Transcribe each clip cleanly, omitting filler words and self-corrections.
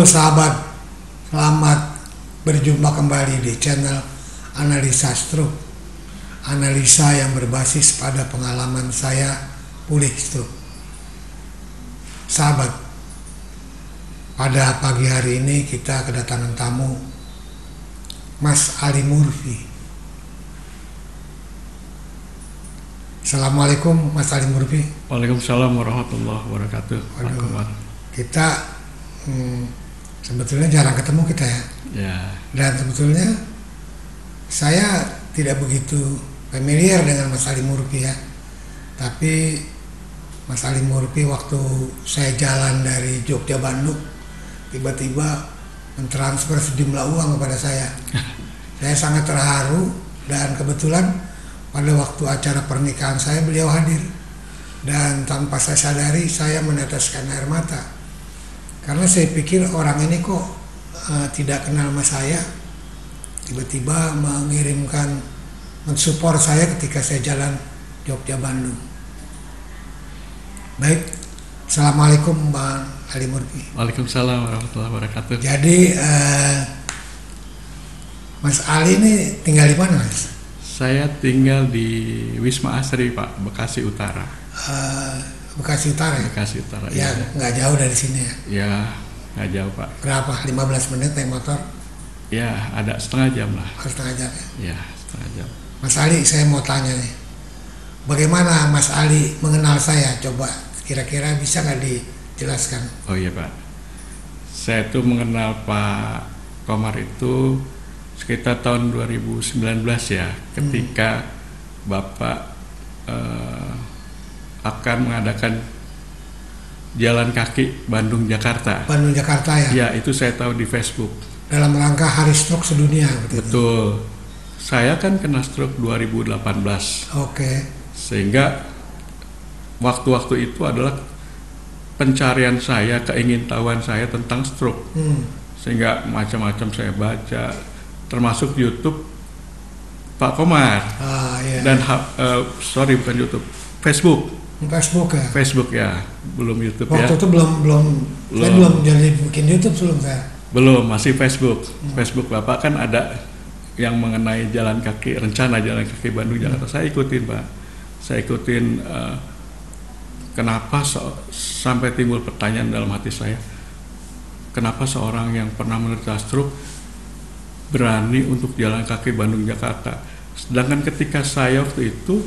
sahabat, selamat berjumpa kembali di channel Analisa Stroke. Analisa yang berbasis pada pengalaman saya pulih stroke. Sahabat, pada pagi hari ini kita kedatangan tamu Mas Ali Murfi. Assalamualaikum Mas Ali Murfi. Waalaikumsalam warahmatullahi wabarakatuh. Kita sebetulnya jarang ketemu kita ya. Ya. Dan sebetulnya saya tidak begitu familiar dengan Mas Ali Murfi ya. Tapi Mas Ali Murfi waktu saya jalan dari Jogja Bandung tiba-tiba mentransfer sejumlah uang kepada saya. Saya sangat terharu dan kebetulan pada waktu acara pernikahan saya beliau hadir. Dan tanpa saya sadari saya meneteskan air mata. Karena saya pikir orang ini kok tidak kenal sama saya. Tiba-tiba mengirimkan, mensupport saya ketika saya jalan Jogja Bandung. Baik, Assalamualaikum Bang Ali Murfi. Waalaikumsalam warahmatullahi wabarakatuh. Jadi Mas Ali ini tinggal di mana, Mas? Saya tinggal di Wisma Asri, Pak, Bekasi Utara. Bekasi Utara ya? Bekasi Utara, ya. Nggak jauh dari sini ya? Ya, nggak jauh, Pak. Berapa? 15 menit naik motor? Ya, ada setengah jam lah. Setengah jam ya? Ya, setengah jam. Mas Ali, saya mau tanya nih, bagaimana Mas Ali mengenal saya? Coba kira-kira bisa nggak dijelaskan? Oh iya, Pak. Saya tuh mengenal Pak Komar itu sekitar tahun 2019 ya, ketika Bapak akan mengadakan jalan kaki Bandung-Jakarta. Bandung-Jakarta ya? Ya, itu saya tahu di Facebook. Dalam rangka Hari Stroke Sedunia. Betul. Saya kan kena stroke 2018. Oke. Sehingga waktu-waktu itu adalah pencarian saya, keingintahuan saya tentang stroke. Sehingga macam-macam saya baca, termasuk YouTube Pak Komar. Iya. Dan sorry, bukan YouTube, Facebook. Facebook ya? Facebook ya, belum YouTube. Waktu ya. itu saya belum jadi bikin YouTube sebelum saya. Belum, masih Facebook. Facebook Bapak kan ada yang mengenai jalan kaki, rencana jalan kaki Bandung Jakarta. Saya ikutin, Pak. Saya ikutin. Kenapa sampai timbul pertanyaan dalam hati saya, kenapa seorang yang pernah menderita stroke berani untuk jalan kaki Bandung Jakarta, sedangkan ketika saya waktu itu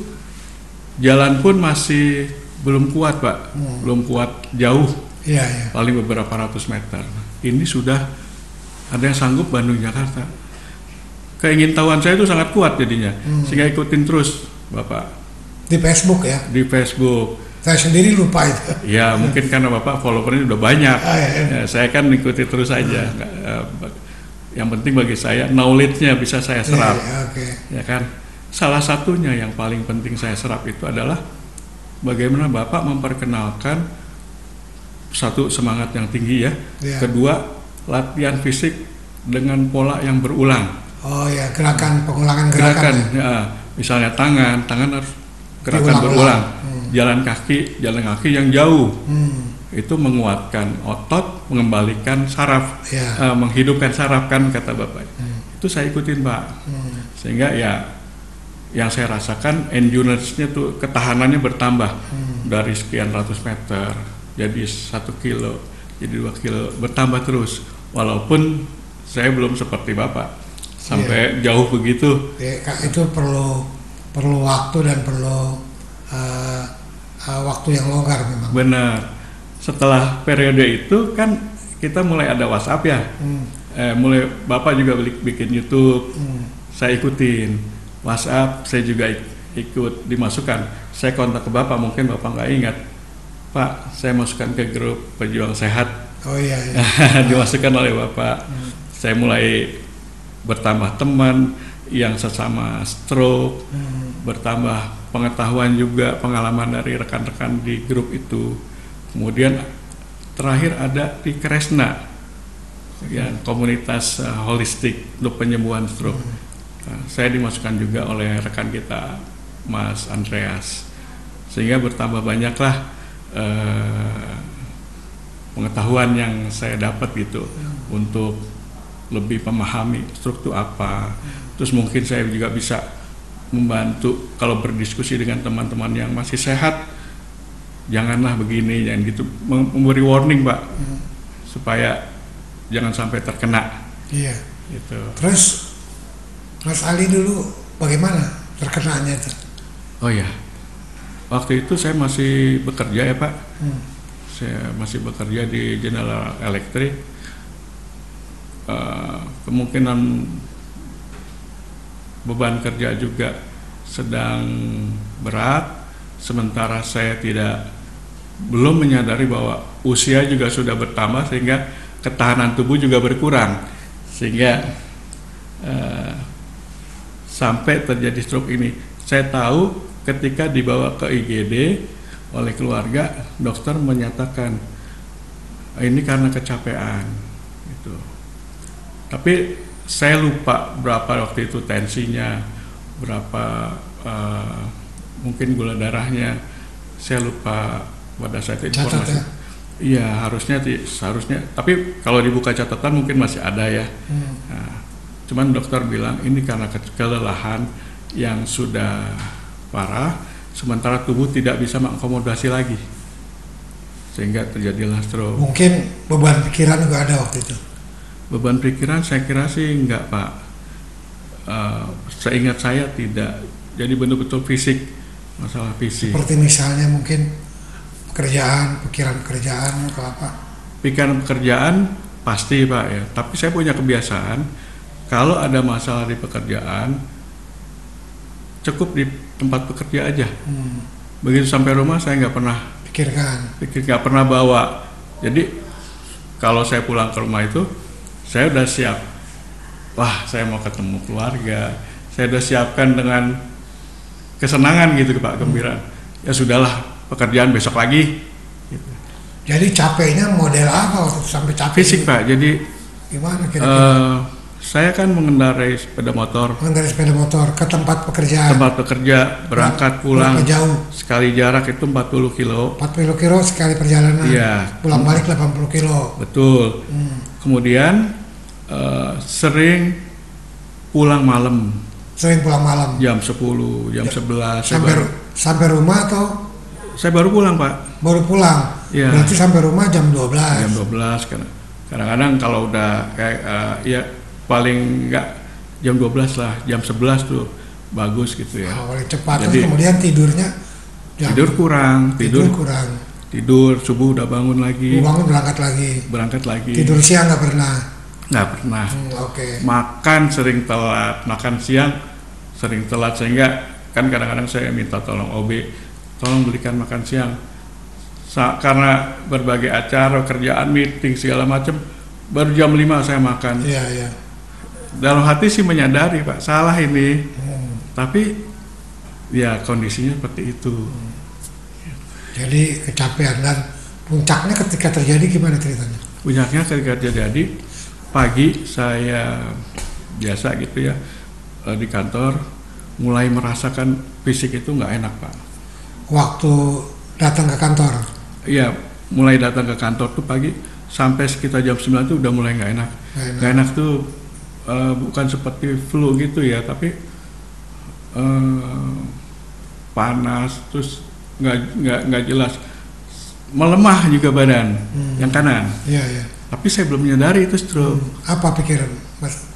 jalan pun masih belum kuat, Pak. Belum kuat jauh. Iya. Paling beberapa ratus meter. Ini sudah ada yang sanggup Bandung Jakarta. Keingintahuan saya itu sangat kuat jadinya, sehingga ikutin terus, Bapak. Di Facebook ya? Di Facebook. Saya sendiri lupa itu. Ya, mungkin karena Bapak followernya udah banyak. Iya. Ya, saya kan ikuti terus aja. Yang penting bagi saya knowledge-nya bisa saya serap. Okay. Ya kan. Salah satunya yang paling penting saya serap itu adalah bagaimana Bapak memperkenalkan satu, semangat yang tinggi ya. Kedua, latihan fisik dengan pola yang berulang. Oh ya, pengulangan gerakan. Ya, misalnya tangan harus gerakan berulang. Jalan kaki yang jauh. Itu menguatkan otot, mengembalikan saraf, menghidupkan saraf kan kata Bapak. Itu saya ikutin, Pak. Sehingga ya yang saya rasakan endurance-nya tuh, ketahanannya bertambah dari sekian ratus meter jadi 1 kilo, jadi 2 kilo, bertambah terus. Walaupun saya belum seperti Bapak sampai jauh begitu. Itu perlu waktu dan perlu waktu yang longgar memang. Benar. Setelah periode itu kan kita mulai ada WhatsApp ya. Mulai Bapak juga bikin YouTube. Saya ikutin. WhatsApp saya juga ikut dimasukkan. Saya kontak ke Bapak, mungkin Bapak nggak ingat. Pak, saya masukkan ke grup pejuang sehat. Oh iya. Dimasukkan oleh Bapak. Saya mulai bertambah teman yang sesama stroke, bertambah pengetahuan juga, pengalaman dari rekan-rekan di grup itu. Kemudian terakhir ada di Kresna, yang komunitas holistik untuk penyembuhan stroke. Saya dimasukkan juga oleh rekan kita Mas Andreas, sehingga bertambah banyaklah pengetahuan yang saya dapat gitu untuk lebih memahami struktur apa. Terus mungkin saya juga bisa membantu kalau berdiskusi dengan teman-teman yang masih sehat, janganlah begini, jangan gitu, memberi warning Pak, supaya jangan sampai terkena. Iya. Gitu. Terus Mas Ali dulu bagaimana terkenanya itu? Oh ya, waktu itu saya masih bekerja ya Pak. Saya masih bekerja di General Electric. Kemungkinan beban kerja juga sedang berat, sementara saya belum menyadari bahwa usia juga sudah bertambah sehingga ketahanan tubuh juga berkurang, sehingga sampai terjadi stroke ini. Saya tahu ketika dibawa ke IGD oleh keluarga, dokter menyatakan ini karena kecapean gitu. Tapi saya lupa berapa waktu itu tensinya, berapa mungkin gula darahnya, saya lupa pada saat itu informasi. Iya, seharusnya. Tapi kalau dibuka catatan mungkin masih ada ya. Nah, cuman dokter bilang ini karena kelelahan yang sudah parah, sementara tubuh tidak bisa mengakomodasi lagi, sehingga terjadilah stroke. Mungkin beban pikiran juga ada waktu itu. Beban pikiran saya kira sih enggak Pak. Seingat saya tidak. Jadi betul-betul fisik, masalah fisik. Seperti misalnya mungkin pikiran pekerjaan atau apa? Pikiran pekerjaan pasti Pak ya. Tapi saya punya kebiasaan kalau ada masalah di pekerjaan cukup di tempat bekerja aja. Begitu sampai rumah saya nggak pernah nggak pernah bawa. Jadi kalau saya pulang ke rumah itu saya udah siap. Wah, saya mau ketemu keluarga. Saya udah siapkan dengan kesenangan gitu Pak, gembira. Ya sudahlah, pekerjaan besok lagi. Gitu. Jadi capeknya model apa waktu sampai capek? Fisik Pak. Jadi gimana kira-kira? Saya kan mengendarai sepeda motor. Ke tempat pekerjaan. Tempat bekerja, berangkat pulang. Berapa jauh? Sekali jarak itu 40 kilo. 40 kilo sekali perjalanan. Iya. Pulang balik 80 kilo. Betul. Kemudian sering pulang malam. Jam 10, jam 11. Sampai rumah atau? Saya baru pulang Pak. Baru pulang? Ya. Berarti sampai rumah jam 12? Jam 12, kadang-kadang kalau udah kayak ya paling enggak jam 12 lah, jam 11 tuh bagus gitu ya. Paling cepat. Jadi, kemudian tidurnya? Tidur kurang. Tidur, subuh udah bangun lagi. Bangun berangkat lagi. Tidur siang nggak pernah? Nggak pernah. Okay. Makan sering telat, makan siang sering telat, sehingga kan kadang-kadang saya minta tolong OB, tolong belikan makan siang. Karena berbagai acara, kerjaan, meeting segala macam, baru jam 5 saya makan. Iya. Dalam hati sih menyadari Pak, salah ini. Tapi ya kondisinya seperti itu. Jadi kecapean, dan puncaknya ketika terjadi gimana ceritanya? Puncaknya ketika terjadi pagi saya biasa gitu ya di kantor, mulai merasakan fisik itu nggak enak Pak. Waktu datang ke kantor? Iya, mulai datang ke kantor tuh pagi sampai sekitar jam 9 tuh udah mulai nggak enak. Nggak enak tuh bukan seperti flu gitu ya, tapi panas, terus nggak jelas, melemah juga badan yang kanan. Iya. Tapi saya belum menyadari itu stroke. Apa pikiran Mas?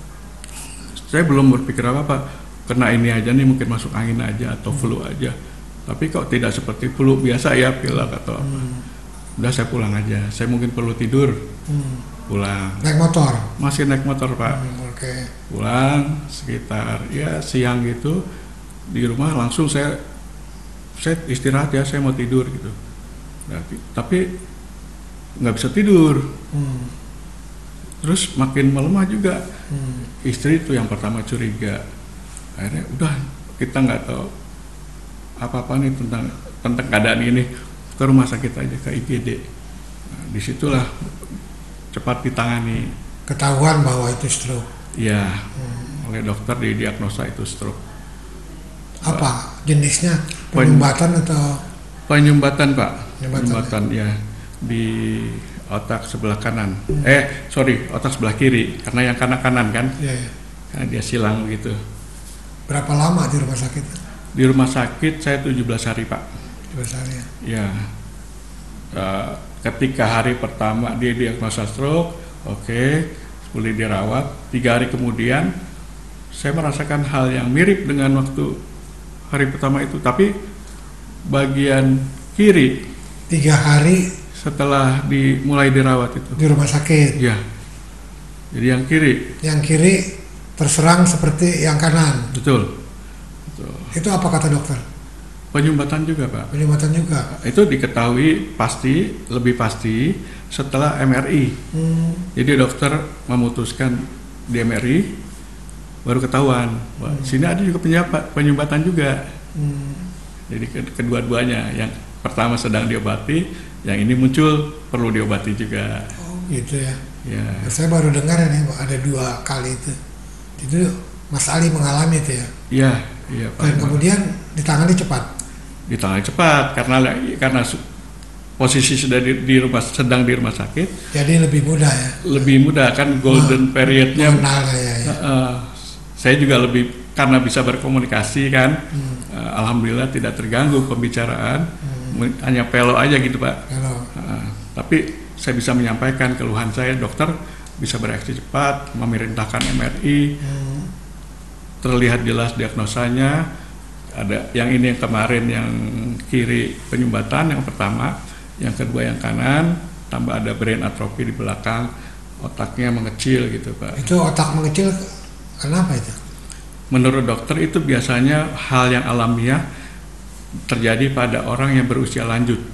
Saya belum berpikir apa-apa, kena ini aja nih, mungkin masuk angin aja atau flu aja. Tapi kok tidak seperti flu biasa ya, pilek atau apa. Udah saya pulang aja, saya mungkin perlu tidur. Pulang. Naik motor? Masih naik motor Pak. Okay. Pulang sekitar ya siang gitu, di rumah langsung saya istirahat ya, saya mau tidur gitu. Tapi nggak bisa tidur. Terus makin melemah juga. Istri itu yang pertama curiga. Akhirnya udah, kita nggak tahu apa-apa nih tentang keadaan ini, ke rumah sakit aja, ke IGD. Nah, disitulah cepat ditangani. Ketahuan bahwa itu stroke? Iya, oleh dokter didiagnosa itu stroke. Apa jenisnya? Penyumbatan atau? Penyumbatan Pak. Penyumbatan ya, di otak sebelah kanan. Otak sebelah kiri karena yang kanan kan. Karena dia silang gitu. Berapa lama di rumah sakit? Di rumah sakit saya 17 hari, Pak. 17 hari ya. Ketika hari pertama dia diagnosa stroke, boleh dirawat. 3 hari kemudian saya merasakan hal yang mirip dengan waktu hari pertama itu, tapi bagian kiri 3 hari setelah mulai dirawat itu di rumah sakit. Ya. Jadi yang kiri terserang seperti yang kanan. Betul. Itu apa kata dokter? Penyumbatan juga, Pak. Penyumbatan juga. Itu diketahui lebih pasti setelah MRI. Jadi dokter memutuskan di MRI baru ketahuan. Sini ada juga penyumbatan juga. Jadi kedua-duanya, yang pertama sedang diobati, yang ini muncul perlu diobati juga. Oh gitu ya. Ya. Saya baru dengar nih ada 2 kali itu. Itu Mas Ali mengalami itu ya. Iya Pak. Dan kemudian ditangani cepat. Ditangani cepat karena posisi sedang di rumah sakit. Jadi lebih mudah ya. Lebih mudah kan, golden periodnya. Saya juga lebih karena bisa berkomunikasi kan. Alhamdulillah tidak terganggu pembicaraan. Hanya pelo aja gitu, Pak. Tapi saya bisa menyampaikan keluhan saya, dokter bisa bereaksi cepat, memerintahkan MRI. Terlihat jelas diagnosanya. Ada yang ini yang kemarin yang kiri penyumbatan yang pertama, yang kedua yang kanan, tambah ada brain atrophy di belakang, otaknya mengecil gitu, Pak. Itu otak mengecil kenapa itu? Menurut dokter itu biasanya hal yang alamiah terjadi pada orang yang berusia lanjut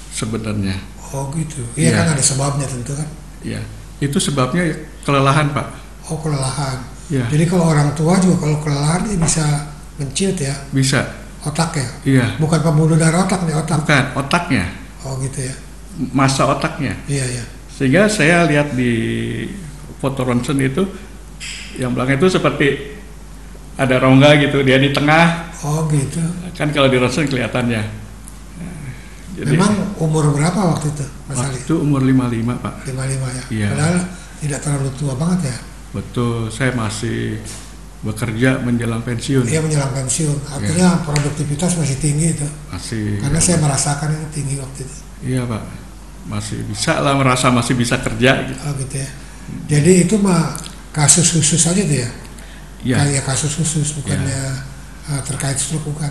sebenarnya. Oh gitu. Iya kan ada sebabnya tentu kan? Iya. Itu sebabnya kelelahan, Pak. Oh kelelahan. Ya. Jadi kalau orang tua juga kalau kelelahan dia bisa menciut ya? Bisa. Otak ya? Iya. Bukan pembuluh darah otak nih, otak? Bukan, otaknya. Oh gitu ya? Massa otaknya. Iya. Sehingga saya lihat di foto ronsen itu, yang belakang itu seperti ada rongga gitu, dia di tengah. Oh gitu. Kan kalau di ronsen kelihatannya. Jadi, memang umur berapa waktu itu, Mas Ali? Waktu umur 55, Pak. 55 ya? Iya. Padahal tidak terlalu tua banget ya? Betul, saya masih bekerja menjelang pensiun. Iya, menjelang pensiun. Artinya produktivitas masih tinggi itu. Masih. Karena saya merasakan itu tinggi waktu itu. Iya, Pak. Masih bisa lah, merasa masih bisa kerja gitu. Oh gitu ya. Jadi itu mah kasus khusus aja tuh ya? Iya. Kayak kasus khusus, bukannya terkait stroke, bukan.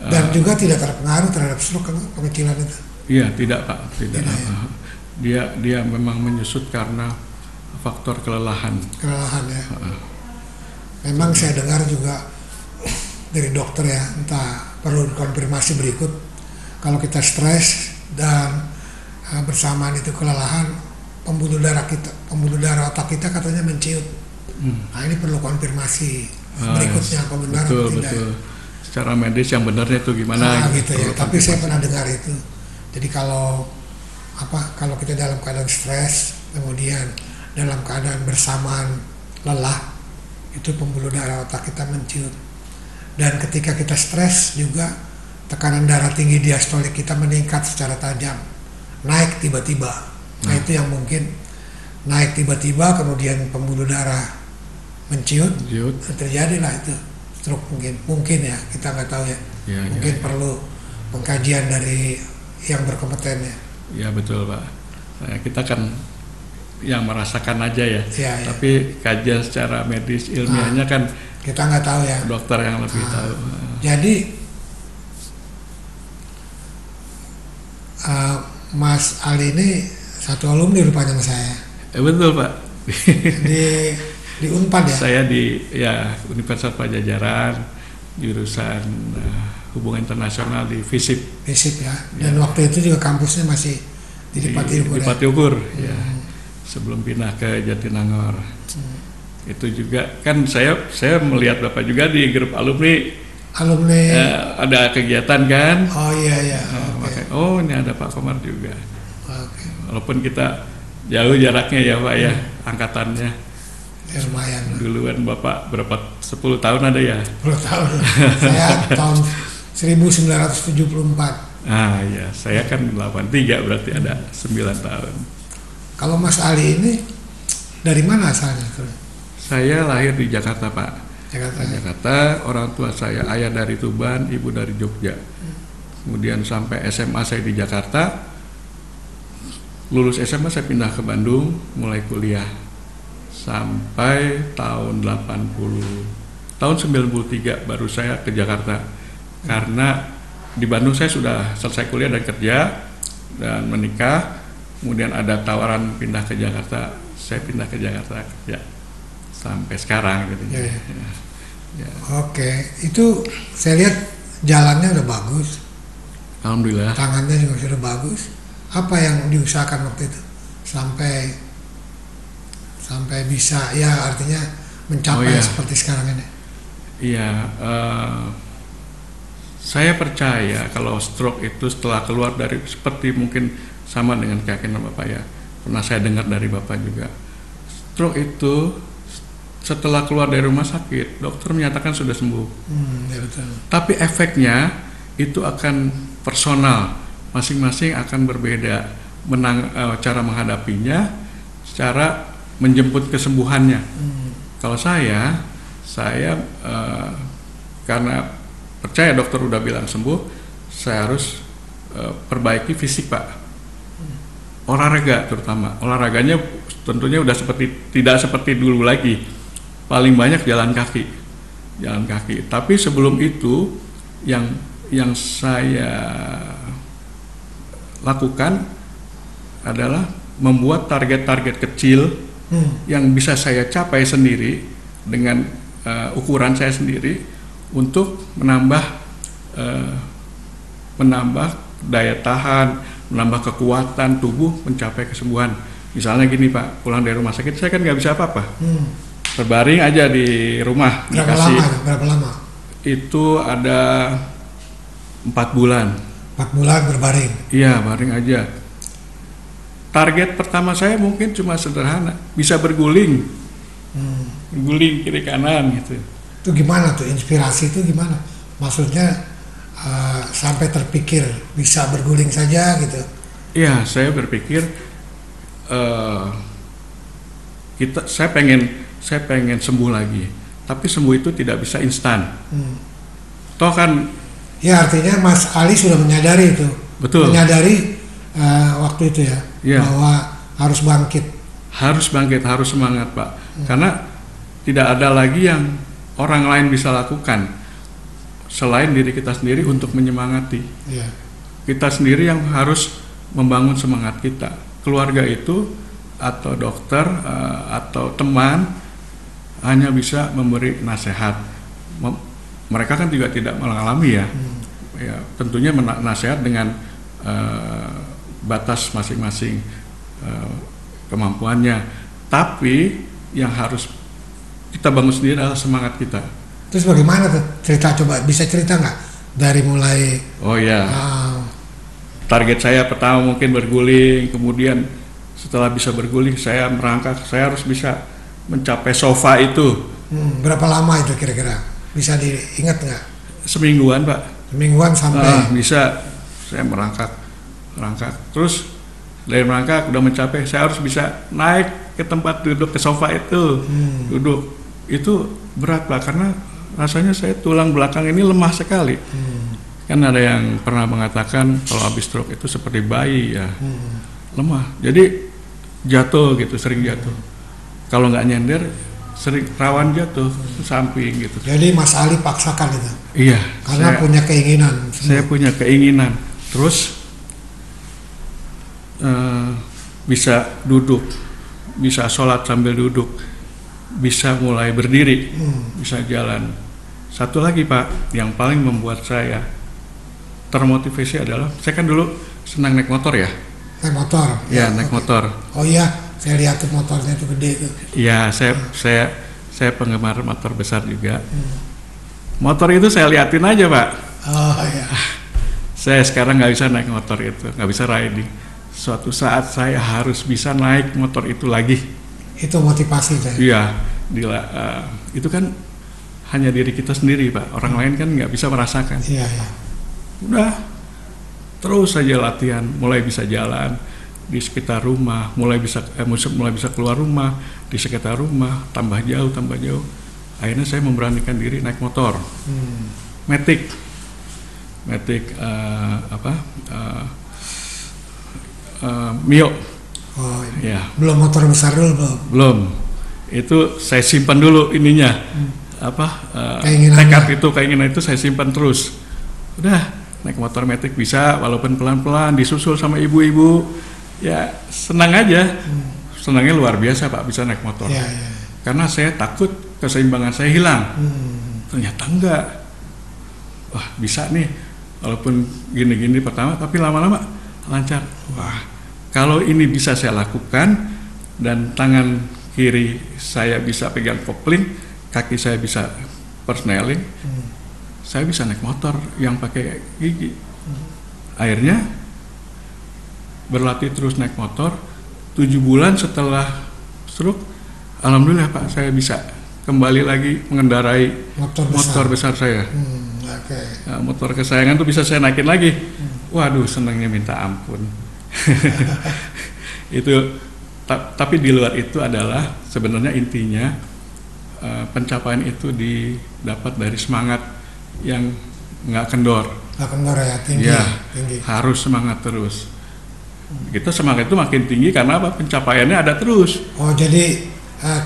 Dan juga tidak terpengaruh terhadap stroke pengecilan itu. Iya, tidak, Pak. Tidak. Ya? Dia memang menyusut karena faktor kelelahan. Kelelahan ya. Memang saya dengar juga dari dokter ya, entah perlu konfirmasi berikut. Kalau kita stres dan bersamaan itu kelelahan, pembuluh darah otak kita katanya menciut. Nah ini perlu konfirmasi berikutnya apa benar atau tidak. Betul. Secara medis yang benarnya itu gimana? Gitu ya. Tapi saya pernah dengar itu. Jadi kalau kita dalam keadaan stres, kemudian dalam keadaan bersamaan lelah, itu pembuluh darah otak kita menciut. Dan ketika kita stres juga tekanan darah tinggi diastolik kita meningkat secara tajam, naik tiba-tiba. Nah itu yang mungkin naik tiba-tiba, kemudian pembuluh darah menciut, terjadilah itu stroke mungkin ya, kita nggak tahu ya. Mungkin perlu pengkajian dari yang berkompeten ya. Ya betul, Pak. Nah, kita kan yang merasakan aja ya. Tapi kajian secara medis ilmiahnya kan kita nggak tahu ya. Dokter yang lebih tahu. Jadi Mas Ali ini satu alumni rupanya sama saya. Betul, Pak. di Unpad ya. Saya di Universitas Pajajaran, jurusan hubungan internasional di FISIP. FISIP ya. Dan waktu itu juga kampusnya masih di Patiukur. Di Patiukur ya. Sebelum pindah ke Jatinangor. Itu juga kan saya melihat Bapak juga di grup alumni ada kegiatan kan. Oh iya. Oh ini ada Pak Komar juga. Walaupun kita jauh jaraknya ya Pak ya, angkatannya ya, lumayan duluan Bapak berapa 10 tahun ada ya? 10 tahun. Saya tahun 1974. Ya, saya kan 83 berarti ada 9 tahun. Kalau Mas Ali ini dari mana asalnya? Saya lahir di Jakarta, Pak. Jakarta. Orang tua saya, ayah dari Tuban, ibu dari Jogja. Kemudian sampai SMA saya di Jakarta. Lulus SMA saya pindah ke Bandung, mulai kuliah. Sampai tahun 93 baru saya ke Jakarta. Karena di Bandung saya sudah selesai kuliah dan kerja dan menikah. Kemudian ada tawaran pindah ke Jakarta, saya pindah ke Jakarta ya sampai sekarang gitu. Ya. Oke, itu saya lihat jalannya udah bagus. Alhamdulillah. Tangannya juga sudah bagus. Apa yang diusahakan waktu itu sampai bisa ya artinya mencapai seperti sekarang ini? Iya. Saya percaya kalau stroke itu setelah keluar dari seperti mungkin sama dengan keyakinan Bapak ya. Pernah saya dengar dari Bapak juga. Stroke itu setelah keluar dari rumah sakit, dokter menyatakan sudah sembuh. Ya betul. Tapi efeknya itu akan personal. Masing-masing akan berbeda cara menghadapinya, cara menjemput kesembuhannya. Kalau saya karena percaya dokter udah bilang sembuh, saya harus perbaiki fisik, Pak. Olahraga terutama, olahraganya tentunya udah tidak seperti dulu lagi. Paling banyak jalan kaki. Tapi sebelum itu yang saya lakukan adalah membuat target-target kecil yang bisa saya capai sendiri dengan ukuran saya sendiri untuk menambah daya tahan, menambah kekuatan tubuh, mencapai kesembuhan. Misalnya gini Pak, pulang dari rumah sakit saya kan nggak bisa apa-apa, terbaring aja di rumah. Berapa lama? Itu ada 4 bulan. 4 bulan berbaring? Iya, baring aja. Target pertama saya mungkin cuma sederhana, bisa berguling, berguling kiri kanan gitu. Itu gimana tuh, inspirasi itu gimana? Maksudnya sampai terpikir bisa berguling saja gitu? Iya, saya berpikir saya pengen sembuh lagi, tapi sembuh itu tidak bisa instan. Toh kan? Ya artinya Mas Ali sudah menyadari itu. Betul. Menyadari waktu itu ya, bahwa harus bangkit. Harus semangat Pak. Karena tidak ada lagi yang orang lain bisa lakukan selain diri kita sendiri untuk menyemangati. Kita sendiri yang harus membangun semangat kita. Keluarga itu atau dokter atau teman hanya bisa memberi nasihat. Mereka kan juga tidak mengalami ya. Tentunya nasihat dengan batas masing-masing kemampuannya. Tapi yang harus kita bangun sendiri adalah semangat kita. Terus bagaimana tuh cerita, coba bisa cerita nggak dari mulai? Target saya pertama mungkin berguling, kemudian setelah bisa berguling saya merangkak, saya harus bisa mencapai sofa itu. Berapa lama itu kira-kira? Bisa diingat nggak? Semingguan Pak. Semingguan sampai? Bisa, saya merangkak. Terus dari merangkak udah mencapai, saya harus bisa naik ke tempat duduk, ke sofa itu. Duduk itu berat Pak, karena rasanya saya tulang belakang ini lemah sekali. Kan ada yang pernah mengatakan kalau habis stroke itu seperti bayi ya, lemah. Jadi jatuh gitu, sering jatuh. Kalau nggak nyender, sering rawan jatuh ke samping gitu. Jadi Mas Ali paksakan itu? Iya. Karena punya keinginan. Saya punya keinginan. Terus bisa duduk, bisa sholat sambil duduk, bisa mulai berdiri, bisa jalan. Satu lagi Pak, yang paling membuat saya termotivasi adalah, saya kan dulu senang naik motor ya. Naik motor? Ya, naik motor. Oh iya, saya lihat tuh motornya itu gede tuh. Iya, saya penggemar motor besar juga. Motor itu saya liatin aja Pak. Oh iya. Saya sekarang nggak bisa naik motor itu, nggak bisa riding. Suatu saat saya harus bisa naik motor itu lagi. Itu motivasi saya. Iya, itu kan hanya diri kita sendiri Pak, orang lain kan nggak bisa merasakan. Iya. Udah, terus saja latihan, mulai bisa jalan di sekitar rumah, mulai bisa keluar rumah, di sekitar rumah, tambah jauh. Akhirnya saya memberanikan diri naik motor, Matic, Mio. Oh, ya. Belum motor besar dulu belum. Itu saya simpan dulu ininya, keinginan itu saya simpan terus. Udah naik motor Matic bisa, walaupun pelan-pelan, disusul sama ibu-ibu, ya senang aja. Senangnya luar biasa Pak, bisa naik motor. Ya. Karena saya takut keseimbangan saya hilang. Ternyata enggak. Wah bisa nih, walaupun gini-gini pertama, tapi lama-lama lancar. Wah, kalau ini bisa saya lakukan, dan tangan kiri saya bisa pegang kopling, kaki saya bisa persneling, saya bisa naik motor yang pakai gigi. Akhirnya berlatih terus naik motor. 7 bulan setelah stroke, alhamdulillah Pak, saya bisa kembali lagi mengendarai motor besar saya. Nah, motor kesayangan tuh bisa saya naikin lagi. Waduh, senangnya minta ampun. Itu tapi di luar itu adalah sebenarnya intinya pencapaian itu didapat dari semangat yang nggak kendor. Nggak kendor ya, tinggi. Harus semangat terus. Kita semangat itu makin tinggi karena apa? Pencapaiannya ada terus. Oh, jadi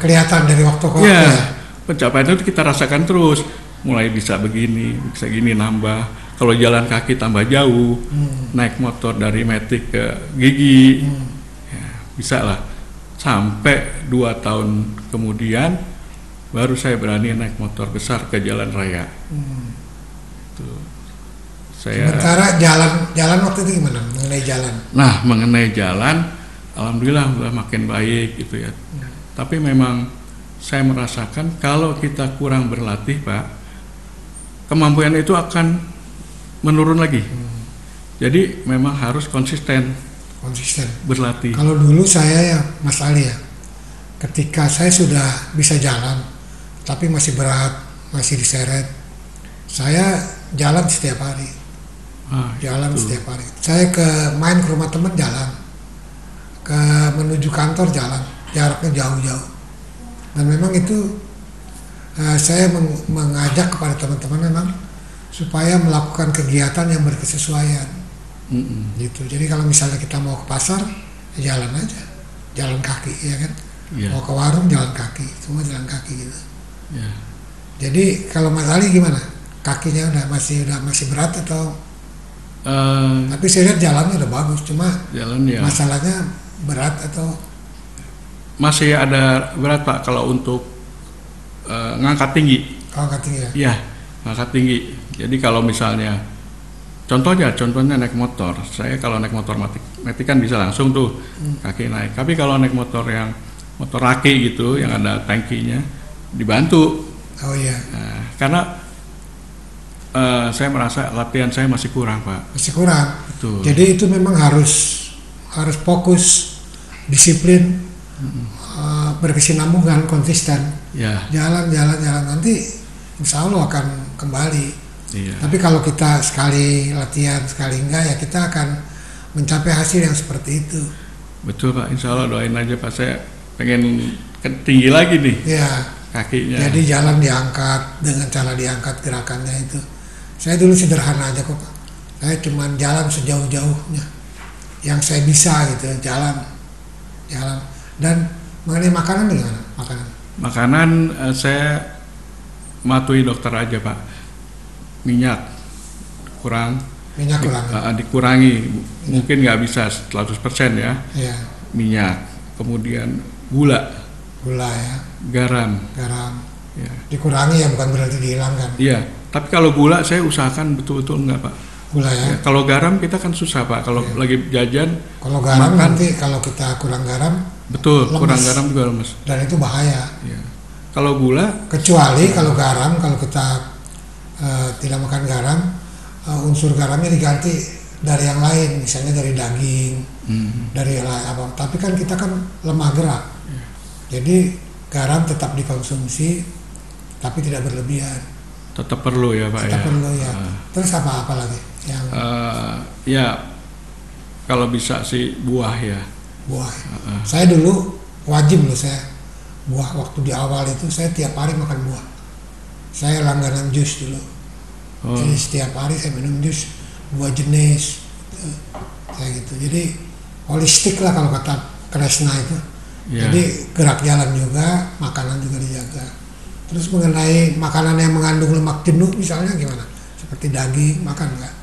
kelihatan dari waktu ke waktu. Ya, pencapaian itu kita rasakan terus. Mulai bisa begini, bisa gini, nambah. Kalau jalan kaki tambah jauh, naik motor dari Matic ke Gigi, ya, bisa lah. Sampai 2 tahun kemudian, baru saya berani naik motor besar ke jalan raya. Tuh. Sementara jalan waktu itu gimana? Mengenai jalan? Nah, mengenai jalan, alhamdulillah udah makin baik gitu ya. Tapi memang saya merasakan kalau kita kurang berlatih Pak, kemampuan itu akan menurun lagi. Jadi memang harus konsisten berlatih. Kalau dulu saya ya Mas Ali ya, ketika saya sudah bisa jalan, tapi masih berat, masih diseret, saya jalan setiap hari. Setiap hari. Saya main ke rumah teman jalan, menuju kantor jalan, jaraknya jauh-jauh. Dan memang itu saya mengajak kepada teman-teman memang supaya melakukan kegiatan yang berkesesuaian. Gitu. Jadi kalau misalnya kita mau ke pasar, ya jalan aja, jalan kaki, ya kan. Mau ke warung jalan kaki, semua jalan kaki gitu. Jadi kalau Mas Ali gimana? Kakinya masih berat atau? Tapi saya lihat jalannya udah bagus, cuma masalahnya berat atau? Masih ada berat Pak kalau untuk ngangkat tinggi. Ngangkat tinggi ya? Iya, ngangkat tinggi. Jadi kalau misalnya, contohnya naik motor. Saya kalau naik motor Matic kan bisa langsung tuh kaki naik. Tapi kalau naik motor yang motor raki gitu, yang ada tangkinya, dibantu. Oh iya. Nah, karena saya merasa latihan saya masih kurang Pak. Masih kurang. Betul. Jadi itu memang harus fokus, disiplin, berkesinambungan, konsisten. Jalan nanti insya Allah akan kembali. Tapi kalau kita sekali latihan sekali enggak, ya kita akan mencapai hasil yang seperti itu. Betul Pak, insya Allah doain aja Pak, saya pengen tinggi lagi nih kakinya. Jadi jalan diangkat dengan cara diangkat gerakannya itu. Saya dulu sederhana aja kok Pak. Saya cuma jalan sejauh-jauhnya yang saya bisa gitu, jalan. Dan mengenai makanan gimana? Makanan saya matuhi dokter aja Pak. Minyak kurang. Dikurangi. Mungkin nggak bisa 100% ya. Minyak. Kemudian gula ya. Garam. Ya. Dikurangi ya, bukan berarti dihilangkan. Iya. Tapi kalau gula saya usahakan betul-betul enggak Pak. Gula ya. Kalau garam kita kan susah Pak. Kalau lagi jajan. Kalau garam nanti kalau kita kurang garam. Betul. Lemes. Kurang garam juga lemes. Dan itu bahaya. Ya. Kalau gula. Kecuali kalau garam, kalau kita tidak makan garam, unsur garamnya diganti dari yang lain, misalnya dari daging, dari apa. Tapi kan kita kan lemah gerak. Jadi garam tetap dikonsumsi, tapi tidak berlebihan. Tetap perlu ya Pak. Tetap perlu ya. Terus apa lagi? Yang ya kalau bisa sih buah ya. Buah. Saya dulu wajib loh saya buah, waktu di awal itu saya tiap hari makan buah. Saya langganan jus dulu. Jadi setiap hari saya minum jus buah jenis kayak gitu. Jadi holistik lah kalau kata Kresna itu. Jadi gerak jalan juga, makanan juga dijaga. Terus mengenai makanan yang mengandung lemak jenuh misalnya gimana? Seperti daging, makan nggak?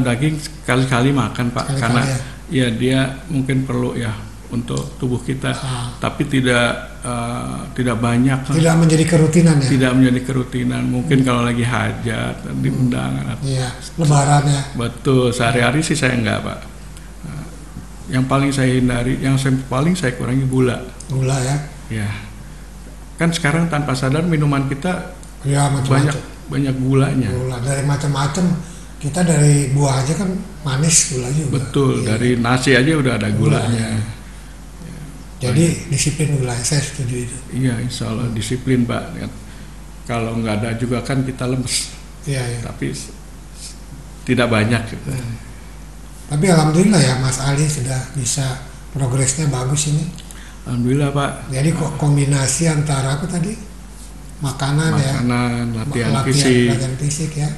Daging sekali-kali makan Pak, karena ya dia mungkin perlu ya untuk tubuh kita, tapi tidak banyak. Tidak menjadi kerutinan ya? Tidak menjadi kerutinan, mungkin kalau lagi hajat, di undangan. Iya, lebaran ya? Betul, sehari-hari sih saya enggak Pak. Yang paling saya hindari, paling saya kurangi gula. Gula ya? Ya. Kan sekarang tanpa sadar minuman kita ya, banyak gulanya. Gula dari macam-macam. Kita dari buah aja kan manis gula juga. Betul, dari nasi aja udah ada gulanya. Jadi disiplin gula, saya setuju itu. Iya, insya Allah disiplin Pak. Kalau nggak ada juga kan kita lemes. Iya. Tapi tidak banyak. Gitu. Tapi alhamdulillah ya Mas Ali sudah bisa, progresnya bagus ini. Alhamdulillah Pak. Jadi kok kombinasi antara apa tadi? Makanan ya. Latihan fisik ya.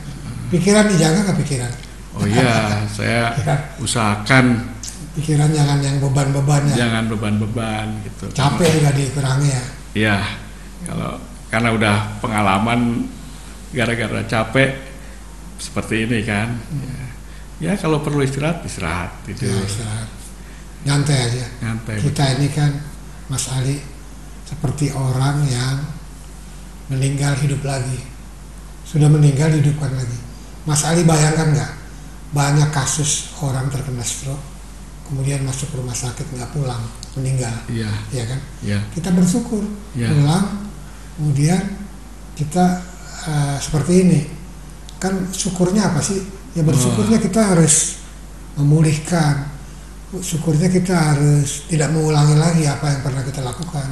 Pikiran dijaga nggak pikiran? Oh iya, saya usahakan. Pikiran jangan yang beban-beban ya. Jangan beban-beban gitu. Capek juga dikurangi ya. Iya, karena udah pengalaman gara-gara capek seperti ini kan. Ya kalau perlu istirahat gitu. Ya, istirahat. Nyantai aja. Nyantai. Kita ini kan Mas Ali seperti orang yang meninggal hidup lagi. Sudah meninggal hidupkan lagi. Mas Ali bayangkan nggak, banyak kasus orang terkena stroke, kemudian masuk rumah sakit nggak pulang, meninggal, ya kan? Ya. Kita bersyukur pulang, kemudian kita seperti ini, kan syukurnya apa sih? Ya bersyukurnya kita harus memulihkan, syukurnya kita harus tidak mengulangi lagi apa yang pernah kita lakukan.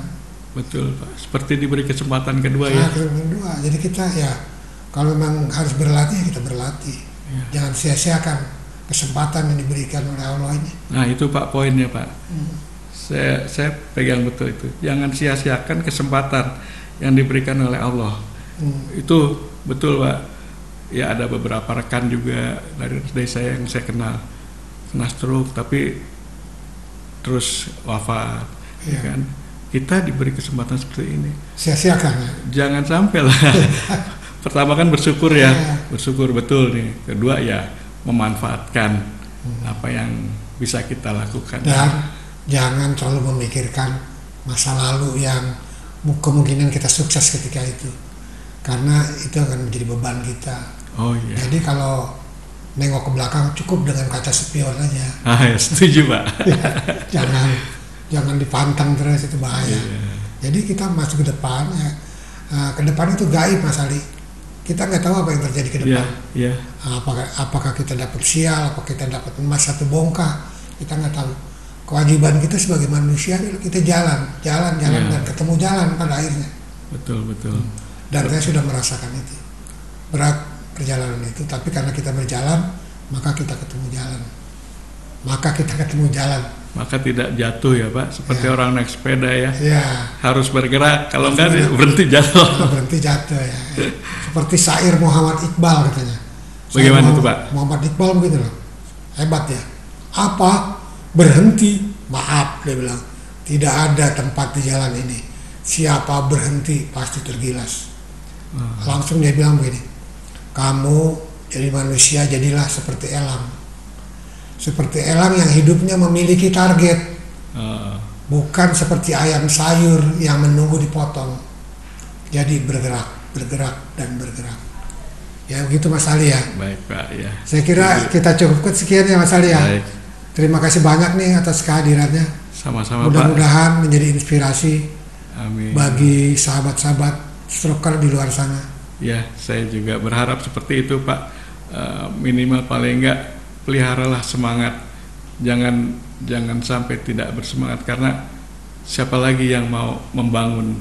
Betul Pak, seperti diberi kesempatan kedua ya. Kedua, jadi kita ya kalau memang harus berlatih kita berlatih, jangan sia-siakan kesempatan yang diberikan oleh Allah ini. Nah itu Pak poinnya Pak. Saya pegang betul itu. Jangan sia-siakan kesempatan yang diberikan oleh Allah. Itu betul Pak. Ya ada beberapa rekan juga dari saya yang saya kenal kena stroke tapi terus wafat, ya kan? Kita diberi kesempatan seperti ini. Sia-siakan ya? Jangan sampai lah. Pertama kan bersyukur ya, bersyukur betul nih. Kedua ya memanfaatkan apa yang bisa kita lakukan. Dan jangan terlalu memikirkan masa lalu yang kemungkinan kita sukses ketika itu, karena itu akan menjadi beban kita. Oh iya. Jadi kalau nengok ke belakang cukup dengan kaca spion aja. Ya, setuju Pak. jangan dipantang terus, itu bahaya. Jadi kita masuk ke depan ya. Ke depan itu gaib Mas Ali. Kita nggak tahu apa yang terjadi ke depan. Apakah kita dapat sial, apakah kita dapat emas satu bongkah, kita nggak tahu. Kewajiban kita sebagai manusia kita jalan dan ketemu jalan pada akhirnya. Betul. Dan saya sudah merasakan itu. Berat perjalanan itu, tapi karena kita berjalan, maka kita ketemu jalan. Maka tidak jatuh ya Pak, seperti orang naik sepeda ya. Harus bergerak, kalau enggak berhenti jatuh. Ya. Seperti syair Muhammad Iqbal katanya. Bagaimana itu Pak? Muhammad Iqbal begitu loh, hebat ya. Apa? Berhenti, maaf dia bilang, tidak ada tempat di jalan ini. Siapa berhenti pasti tergilas. Langsung dia bilang begini, kamu jadi manusia jadilah seperti elang. Seperti elang yang hidupnya memiliki target, bukan seperti ayam sayur yang menunggu dipotong. Jadi bergerak. Ya begitu Mas Ali ya. Baik Pak ya. Saya kira kita cukupkan sekian ya Mas Ali ya. Baik. Terima kasih banyak nih atas kehadirannya. Sama-sama Pak. Mudah-mudahan menjadi inspirasi. Amin. Bagi sahabat-sahabat stroker di luar sana. Ya, saya juga berharap seperti itu Pak. Minimal paling enggak peliharalah semangat, jangan sampai tidak bersemangat, karena siapa lagi yang mau membangun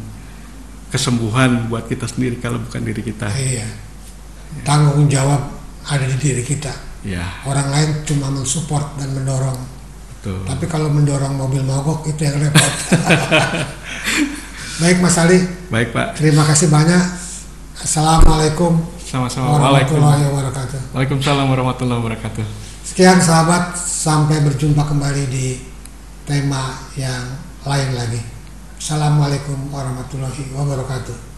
kesembuhan buat kita sendiri kalau bukan diri kita. Iya. tanggung jawab ada di diri kita. Ya. Orang lain cuma mensupport dan mendorong. Betul. Tapi kalau mendorong mobil mogok itu yang repot. Baik Mas Ali. Baik Pak. Terima kasih banyak. Assalamualaikum Sama-sama. warahmatullahi wabarakatuh. Waalaikumsalam warahmatullahi wabarakatuh. Sekian sahabat, sampai berjumpa kembali di tema yang lain lagi. Assalamualaikum warahmatullahi wabarakatuh.